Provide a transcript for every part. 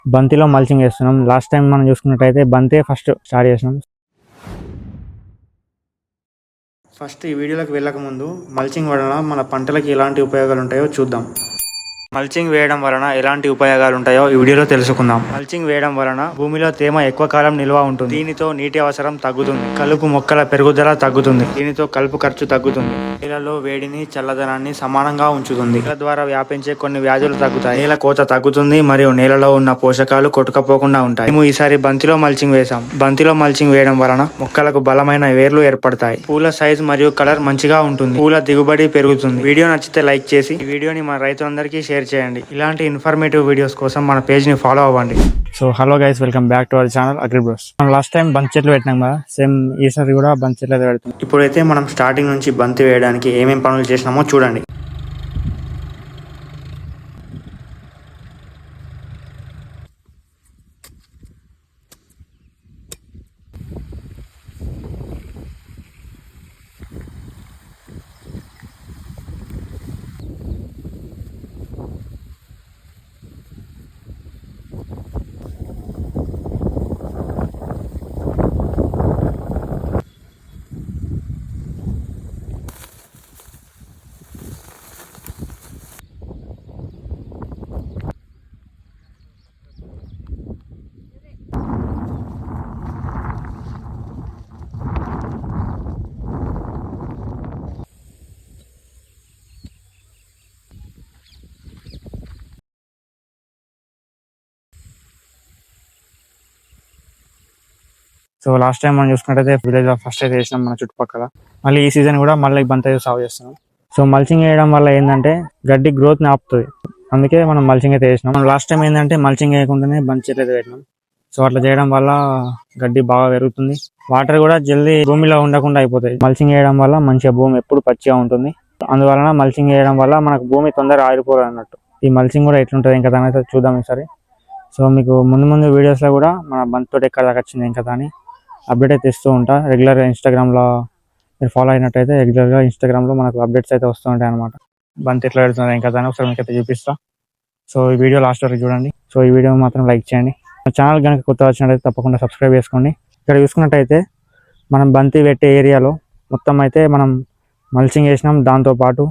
బంతిలో mulching చేస్తున్నాం. Last time మనం చూసుకున్నట్టయితే బంతే ఫస్ట్ స్టార్ట్ చేసినాం. ఫస్ట్ ఈ వీడియోలోకి వెళ్ళక ముందు మల్చింగ్ వలన మన పంటలకి ఎలాంటి ఉపయోగాలు ఉంటాయో చూద్దాం. మల్చింగ్ వేయడం వలన ఎలాంటి ఉపయోగాలు ఉంటాయో ఈ వీడియోలో తెలుసుకుందాం. మల్చింగ్ వేయడం వలన భూమిలో తేమ ఎక్కువ కాలం నిల్వ ఉంటుంది. దీనితో నీటి అవసరం తగ్గుతుంది. కలుపు మొక్కల పెరుగుదల తగ్గుతుంది. దీనితో కలుపు ఖర్చు తగ్గుతుంది. నేలలో వేడిని చల్లదనాన్ని సమానంగా ఉంచుతుంది. నేల ద్వారా వ్యాపించే కొన్ని వ్యాధులు తగ్గుతాయి. నేల కోత తగ్గుతుంది మరియు నేలలో ఉన్న పోషకాలు కొట్టుకపోకుండా ఉంటాయి. మేము ఈసారి బంతిలో మల్చింగ్ వేసాం. బంతిలో మల్చింగ్ వేయడం వలన మొక్కలకు బలమైన వేర్లు ఏర్పడతాయి. పూల సైజ్ మరియు కలర్ మంచిగా ఉంటుంది. పూల దిగుబడి పెరుగుతుంది. వీడియో నచ్చితే లైక్ చేసి ఈ వీడియోని మన రైతులందరికీ షేర్ చేయండి. ఇలాంటి ఇన్ఫర్మేటివ్ వీడియోస్ కోసం మన పేజ్ ని ఫాలో అవ్వండి. So hello guys, welcome back to our channel agri bros. మనం లాస్ట్ టైం బంతి చెట్లు పెట్టినాం కదా, సేమ్ ఈసారి కూడా బంతి చెట్లు అయితే పెడుతున్నాం. ఇప్పుడైతే మనం స్టార్టింగ్ నుంచి బంతి వేయడానికి ఏమేం పనులు చేసినామో చూడండి. సో లాస్ట్ టైం మనం చూసుకున్నట్టయితే విలేజ్ ఫస్ట్ అయితే వేసినాం మన చుట్టుపక్కల. మళ్ళీ ఈ సీజన్ కూడా మళ్ళీ బంతి అయితే సాగు చేస్తున్నాం. సో మల్చింగ్ వేయడం వల్ల ఏంటంటే గడ్డి గ్రోత్ ని ఆపుతుంది. అందుకే మనం మల్చింగ్ అయితే వేసినాం. మనం లాస్ట్ టైం ఏంటంటే మల్చింగ్ వేయకుండానే బంతి చెట్లు అయితే పెట్టినాం. సో అట్లా చేయడం వల్ల గడ్డి బాగా పెరుగుతుంది. వాటర్ కూడా జల్దీ భూమిలో ఉండకుండా అయిపోతాయి. మల్చింగ్ వేయడం వల్ల మంచిగా భూమి ఎప్పుడు పచ్చిగా ఉంటుంది. అందువలన మల్చింగ్ వేయడం వల్ల మనకు భూమి తొందరగా ఆరిపోదు అన్నట్టు. ఈ మల్చింగ్ కూడా ఎట్లుంటుంది ఇంకా దాని అయితే చూద్దాం ఈసారి. సో మీకు ముందు వీడియోస్ లో కూడా మన బంతి తోటి ఎక్కడ దాకా వచ్చింది ఇంకా దాని అప్డేట్ అయితే ఇస్తూ ఉంటా. రెగ్యులర్గా ఇన్స్టాగ్రామ్లో మీరు ఫాలో అయినట్టయితే రెగ్యులర్గా ఇన్స్టాగ్రామ్లో మనకు అప్డేట్స్ అయితే వస్తూ ఉంటాయి అనమాట. బంతి ఎట్లా పెడుతుంది ఇంకా దాన్ని ఒకసారి మీకు అయితే చూపిస్తా. సో ఈ వీడియో లాస్ట్ వరకు చూడండి. సో ఈ వీడియో మాత్రం లైక్ చేయండి. మా ఛానల్ కనుక కొత్త వచ్చినట్టయితే తప్పకుండా సబ్స్క్రైబ్ చేసుకోండి. ఇక్కడ చూసుకున్నట్టయితే మనం బంతి పెట్టే ఏరియాలో మొత్తం అయితే మనం మల్చింగ్ వేసినాం. దాంతోపాటు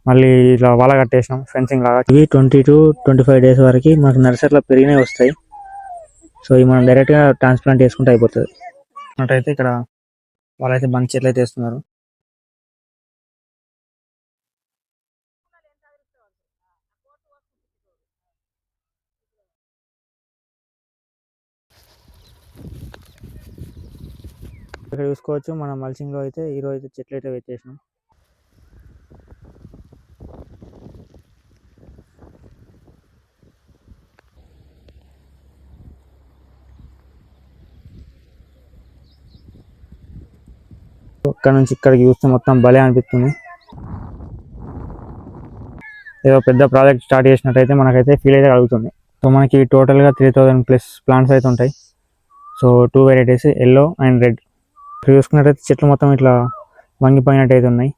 మళ్ళీ ఇలా వల కట్టేసినాం, ఫెన్సింగ్ లాగా. ఇవి 20 to 25 డేస్ వరకు మనకు నర్సరీలో పెరిగినవి వస్తాయి. సో ఇవి మనం డైరెక్ట్గా ట్రాన్స్ప్లాంట్ చేసుకుంటే అయిపోతుంది. అయితే ఇక్కడ వాళ్ళైతే బంతి చెట్లు అయితే వేస్తున్నారు. ఇక్కడ చూసుకోవచ్చు మన మల్చింగ్ లో అయితే ఈరోజు అయితే చెట్లు అయితే పెట్టేసినాం. ఇక్కడ నుంచి ఇక్కడికి చూస్తే మొత్తం భలే అనిపిస్తుంది. ఏదో పెద్ద ప్రాజెక్ట్ స్టార్ట్ చేసినట్టయితే మనకైతే ఫీల్ అయితే కలుగుతుంది. సో మనకి టోటల్గా 3000+ ప్లాంట్స్ అయితే ఉంటాయి. So 2 varieties, yellow and red. ఇక్కడ చూసుకున్నట్టయితే చెట్లు మొత్తం ఇట్లా వంగిపోయినట్టు అయితే ఉన్నాయి.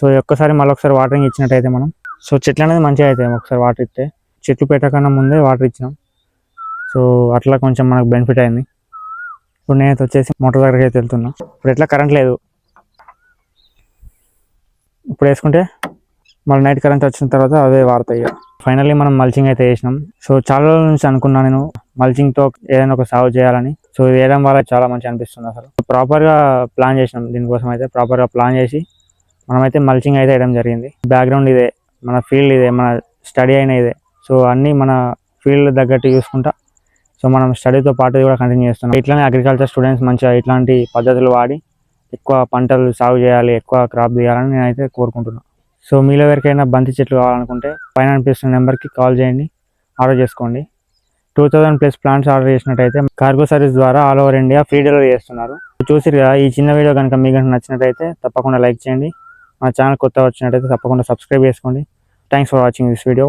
సో ఒక్కసారి మళ్ళొకసారి వాటరింగ్ ఇచ్చినట్టయితే మనం సో చెట్లు అనేది మంచిగా అవుతాయి. ఒకసారి వాటర్ ఇస్తే, చెట్లు పెట్టకన్నా ముందే వాటర్ ఇచ్చినాం. సో అట్లా కొంచెం మనకు బెనిఫిట్ అయింది. ఇప్పుడు నేనైతే వచ్చేసి మోటార్ దగ్గరికి అయితే వెళ్తున్నా. ఇప్పుడు ఎట్లా కరెంట్ లేదు, ఇప్పుడు వేసుకుంటే మళ్ళీ నైట్ కరెంట్ వచ్చిన తర్వాత అవే వాడతాయి. ఫైనల్లీ మనం మల్చింగ్ అయితే వేసినాం. సో చాలా రోజుల నుంచి అనుకున్నా నేను మల్చింగ్ తో ఏదైనా ఒక సాగు చేయాలని. సో ఇది వేయడం వల్ల చాలా మంచి అనిపిస్తుంది. అసలు ప్రాపర్ గా ప్లాన్ చేసినాం. దీనికోసం అయితే ప్రాపర్ గా ప్లాన్ చేసి మనమైతే మల్చింగ్ అయితే వేయడం జరిగింది. బ్యాక్గ్రౌండ్ ఇదే, మన ఫీల్డ్ ఇదే, మన స్టడీ అయిన ఇదే. సో అన్నీ మన ఫీల్డ్ తగ్గట్టు చూసుకుంటా సో మనం స్టడీతో పాటు కూడా కంటిన్యూ చేస్తున్నాం. ఇట్లానే అగ్రికల్చర్ స్టూడెంట్స్ మంచిగా ఇట్లాంటి పద్ధతులు వాడి ఎక్కువ పంటలు సాగు చేయాలి, ఎక్కువ క్రాప్ తీయాలని నేనైతే కోరుకుంటున్నాను. సో మీలో ఎవరికైనా బంతి చెట్లు కావాలనుకుంటే పైన అనిపిస్తున్న నెంబర్కి కాల్ చేయండి, ఆర్డర్ చేసుకోండి. 2000+ ప్లాంట్స్ ఆర్డర్ చేసినట్టయితే కార్గో సర్వీస్ ద్వారా all over India free delivery చేస్తున్నారు. చూసిరు కదా, ఈ చిన్న వీడియో కనుక మీకు నచ్చినట్టయితే తప్పకుండా లైక్ చేయండి. మా ఛానల్ కొత్త వచ్చినట్టయితే తప్పకుండా సబ్స్క్రైబ్ చేసుకోండి. Thanks for watching this video.